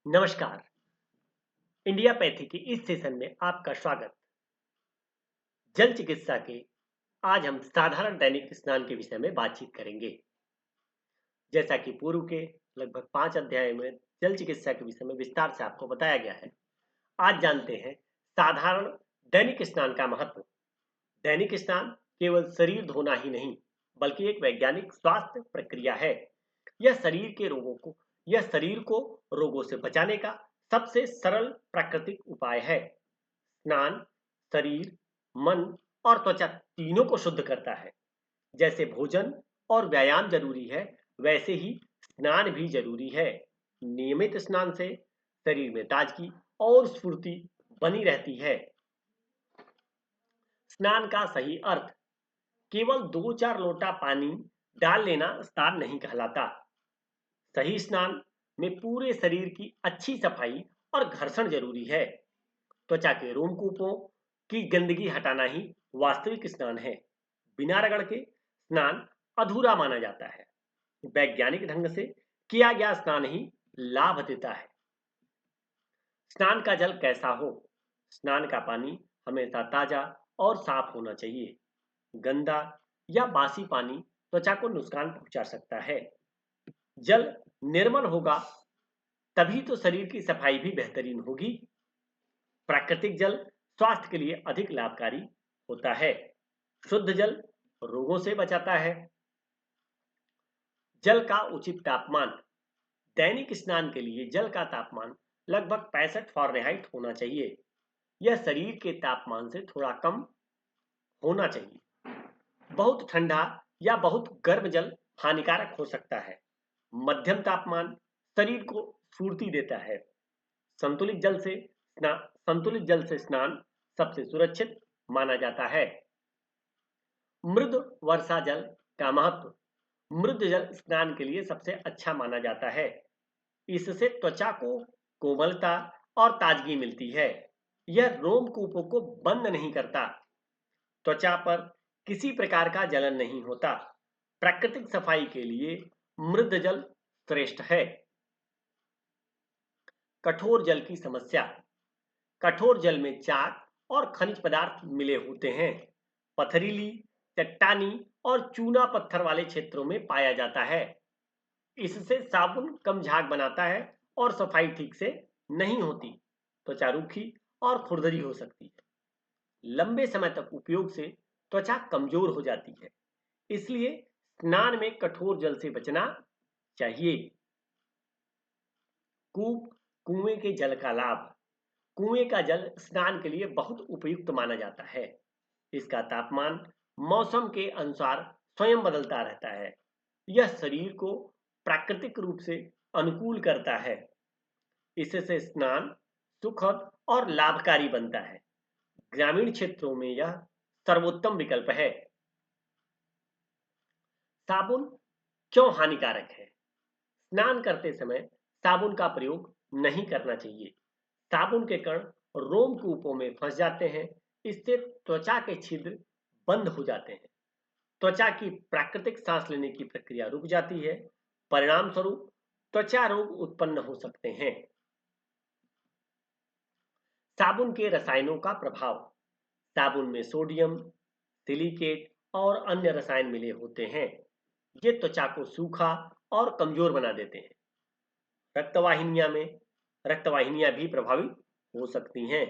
नमस्कार। India pathy के इस सेशन में आपका स्वागत। जल चिकित्सा के आज हम साधारण दैनिक स्नान के विषय में बातचीत करेंगे। जैसा कि पूर्व के लगभग 5 अध्याय में जल चिकित्सा के विषय में विस्तार से आपको बताया गया है। आज जानते हैं साधारण दैनिक स्नान का महत्व। दैनिक स्नान केवल शरीर धोना ही नहीं, बल्कि एक वैज्ञानिक स्वास्थ्य प्रक्रिया है। यह शरीर को रोगों से बचाने का सबसे सरल प्राकृतिक उपाय है। स्नान शरीर, मन और त्वचा तीनों को शुद्ध करता है। जैसे भोजन और व्यायाम जरूरी है, वैसे ही स्नान भी जरूरी है। नियमित स्नान से शरीर में ताजगी और स्फूर्ति बनी रहती है। स्नान का सही अर्थ केवल 2-4 लोटा पानी डाल लेना स्नान नहीं कहलाता। सही स्नान में पूरे शरीर की अच्छी सफाई और घर्षण जरूरी है। त्वचा के रोमकूपों की गंदगी हटाना ही वास्तविक स्नान है। बिना रगड़ के स्नान अधूरा माना जाता है। वैज्ञानिक ढंग से किया गया स्नान ही लाभ देता है। स्नान का जल कैसा हो? स्नान का पानी हमेशा ताजा और साफ होना चाहिए। गंदा या बासी पानी त्वचा को नुकसान पहुंचा सकता है। जल निर्मल होगा तभी तो शरीर की सफाई भी बेहतरीन होगी। प्राकृतिक जल स्वास्थ्य के लिए अधिक लाभकारी होता है। शुद्ध जल रोगों से बचाता है। जल का उचित तापमान। दैनिक स्नान के लिए जल का तापमान लगभग 65 फ़ारेनहाइट होना चाहिए। यह शरीर के तापमान से थोड़ा कम होना चाहिए। बहुत ठंडा या बहुत गर्म जल हानिकारक हो सकता है। मध्यम तापमान शरीर को स्फूर्ति देता है। संतुलित जल से स्नान सबसे सुरक्षित माना जाता है। मृद वर्षा जल का महत्व। मृद जल स्नान के लिए सबसे अच्छा माना जाता है। इससे त्वचा को कोमलता और ताजगी मिलती है। यह रोमकूपों को बंद नहीं करता। त्वचा पर किसी प्रकार का जलन नहीं होता। प्राकृतिक सफाई के लिए मृद जल श्रेष्ठ है। कठोर जल की समस्या। कठोर जल में चाक और खनिज पदार्थ मिले होते हैं। पथरीली, चट्टानी और चूना पत्थर वाले क्षेत्रों में पाया जाता है। इससे साबुन कम झाग बनाता है और सफाई ठीक से नहीं होती। त्वचा रूखी और खुरदरी हो सकती है। लंबे समय तक उपयोग से त्वचा कमजोर हो जाती है। इसलिए स्नान में कठोर जल से बचना चाहिए। कूप कुएं के जल का लाभ। कुएं का जल स्नान के लिए बहुत उपयुक्त माना जाता है। इसका तापमान मौसम के अनुसार स्वयं बदलता रहता है। यह शरीर को प्राकृतिक रूप से अनुकूल करता है। इससे स्नान सुखद और लाभकारी बनता है। ग्रामीण क्षेत्रों में यह सर्वोत्तम विकल्प है। साबुन क्यों हानिकारक है? स्नान करते समय साबुन का प्रयोग नहीं करना चाहिए। साबुन के कण रोमकूपों में फंस जाते हैं। इससे त्वचा के छिद्र बंद हो जाते हैं। त्वचा की प्राकृतिक सांस लेने की प्रक्रिया रुक जाती है। परिणाम स्वरूप त्वचा रोग उत्पन्न हो सकते हैं। साबुन के रसायनों का प्रभाव। साबुन में सोडियम, सिलिकेट और अन्य रसायन मिले होते हैं। ये त्वचा को सूखा और कमजोर बना देते हैं। रक्तवाहिनियां भी प्रभावित हो सकती हैं।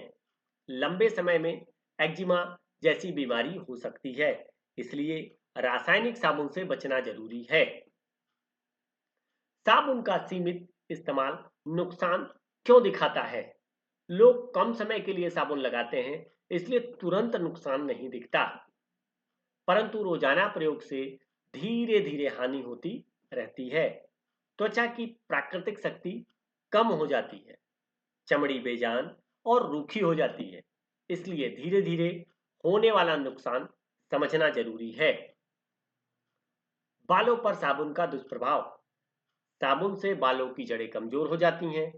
लंबे समय में एक्जिमा जैसी बीमारी हो सकती है। इसलिए रासायनिक साबुन से बचना जरूरी है। साबुन का सीमित इस्तेमाल नुकसान क्यों दिखाता है? लोग कम समय के लिए साबुन लगाते हैं, इसलिए तुरंत नुकसान नहीं दिखता। परंतु रोजाना प्रयोग से धीरे धीरे हानि होती रहती है। त्वचा की प्राकृतिक शक्ति कम हो जाती है। चमड़ी बेजान और रूखी हो जाती है। इसलिए धीरे धीरे होने वाला नुकसान समझना जरूरी है। बालों पर साबुन का दुष्प्रभाव। साबुन से बालों की जड़ें कमजोर हो जाती हैं।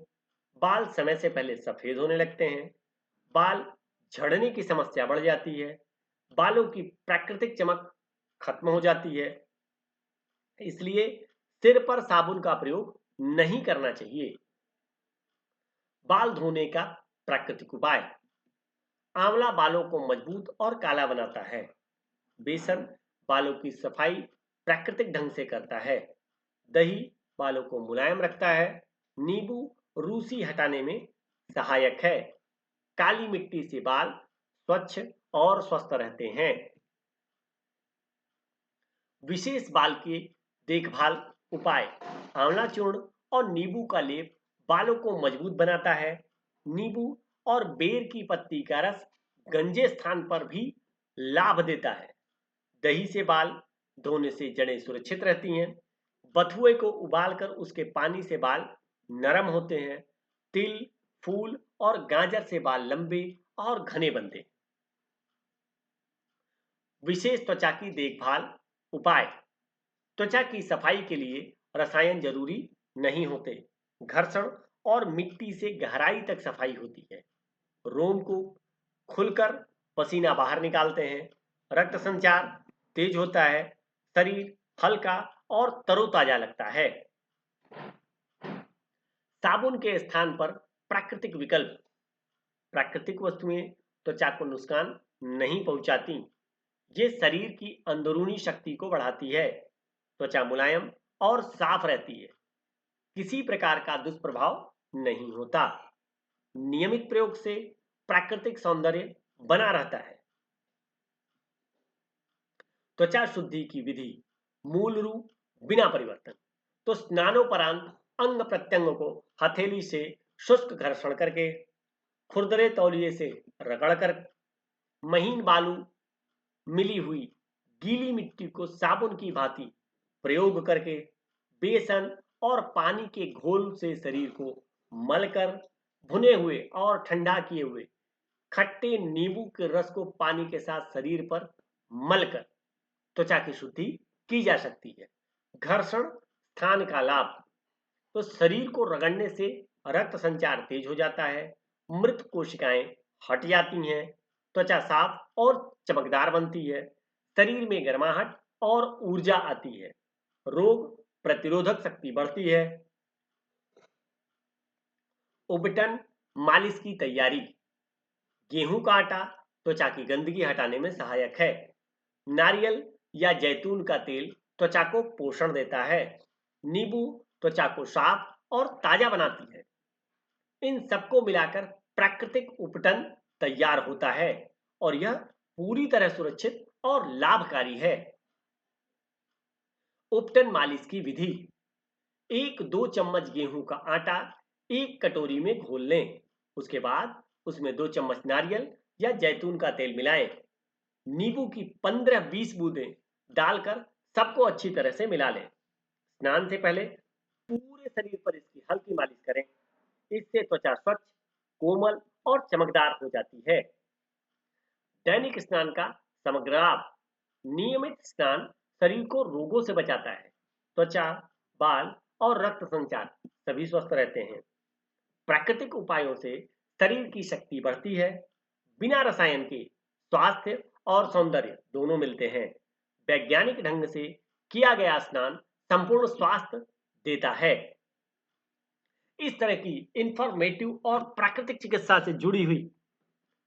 बाल समय से पहले सफेद होने लगते हैं। बाल झड़ने की समस्या बढ़ जाती है। बालों की प्राकृतिक चमक खत्म हो जाती है। इसलिए सिर पर साबुन का प्रयोग नहीं करना चाहिए। बाल धोने का प्राकृतिक उपाय। आंवला बालों को मजबूत और काला बनाता है। बेसन बालों की सफाई प्राकृतिक ढंग से करता है। दही बालों को मुलायम रखता है। नींबू रूसी हटाने में सहायक है। काली मिट्टी से बाल स्वच्छ और स्वस्थ रहते हैं। विशेष बाल की देखभाल उपाय। आंवला चूर्ण और नींबू का लेप बालों को मजबूत बनाता है। नींबू और बेर की पत्ती का रस गंजे स्थान पर भी लाभ देता है। दही से बाल धोने से जड़ें सुरक्षित रहती हैं। बथुए को उबालकर उसके पानी से बाल नरम होते हैं। तिल, फूल और गाजर से बाल लंबे और घने बनते हैं। विशेष त्वचा की देखभाल उपाय। त्वचा की सफाई के लिए रसायन जरूरी नहीं होते। घर्षण और मिट्टी से गहराई तक सफाई होती है। रोम को खुलकर पसीना बाहर निकालते हैं। रक्त संचार तेज होता है। शरीर हल्का और तरोताजा लगता है। साबुन के स्थान पर प्राकृतिक विकल्प। प्राकृतिक वस्तुएं त्वचा को नुकसान नहीं पहुंचाती। ये शरीर की अंदरूनी शक्ति को बढ़ाती है। त्वचा मुलायम और साफ रहती है। किसी प्रकार का दुष्प्रभाव नहीं होता। नियमित प्रयोग से प्राकृतिक सौंदर्य बना रहता है। त्वचा शुद्धि की विधि। मूल रूप बिना परिवर्तन। तो स्नानोपरांत अंग प्रत्यंग को हथेली से शुष्क घर्षण करके, खुरदरे तौलिए से रगड़कर, महीन बालू मिली हुई गीली मिट्टी को साबुन की भांति प्रयोग करके, बेसन और पानी के घोल से शरीर को मलकर, भुने हुए और ठंडा किए हुए खट्टे नींबू के रस को पानी के साथ शरीर पर मलकर त्वचा की शुद्धि की जा सकती है। घर्षण स्थान का लाभ। तो शरीर को रगड़ने से रक्त संचार तेज हो जाता है। मृत कोशिकाएं हट जाती हैं। त्वचा साफ और चमकदार बनती है। शरीर में गर्माहट और ऊर्जा आती है। रोग प्रतिरोधक शक्ति बढ़ती है। उबटन मालिश की तैयारी। गेहूं का आटा त्वचा की गंदगी हटाने में सहायक है। नारियल या जैतून का तेल त्वचा को पोषण देता है। नींबू त्वचा को साफ और ताजा बनाती है। इन सबको मिलाकर प्राकृतिक उपटन तैयार होता है और यह पूरी तरह सुरक्षित और लाभकारी है। उपटन मालिश की विधि। 1-2 चम्मच गेहूं का आटा एक कटोरी में घोल लें। उसके बाद उसमें 2 चम्मच नारियल या जैतून का तेल मिलाएं। नींबू की 15-20 बूंदें डालकर सबको अच्छी तरह से मिला लें। स्नान से पहले पूरे शरीर पर इसकी हल्की मालिश करें। इससे त्वचा स्वच्छ, कोमल और चमकदार हो जाती है। दैनिक स्नान का समग्र लाभ। नियमित स्नान शरीर को रोगों से बचाता है। त्वचा, बाल और रक्त संचार सभी स्वस्थ रहते हैं। प्राकृतिक उपायों से शरीर की शक्ति बढ़ती है। बिना रसायन के स्वास्थ्य और सौंदर्य दोनों मिलते हैं। वैज्ञानिक ढंग से किया गया स्नान संपूर्ण स्वास्थ्य देता है। इस तरह की इंफॉर्मेटिव और प्राकृतिक चिकित्सा से जुड़ी हुई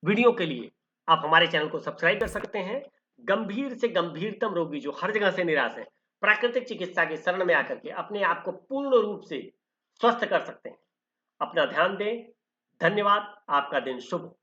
वीडियो के लिए आप हमारे चैनल को सब्सक्राइब कर सकते हैं। गंभीर से गंभीरतम रोगी जो हर जगह से निराश है, प्राकृतिक चिकित्सा के शरण में आकर के अपने आप को पूर्ण रूप से स्वस्थ कर सकते हैं। अपना ध्यान दें। धन्यवाद। आपका दिन शुभ हो।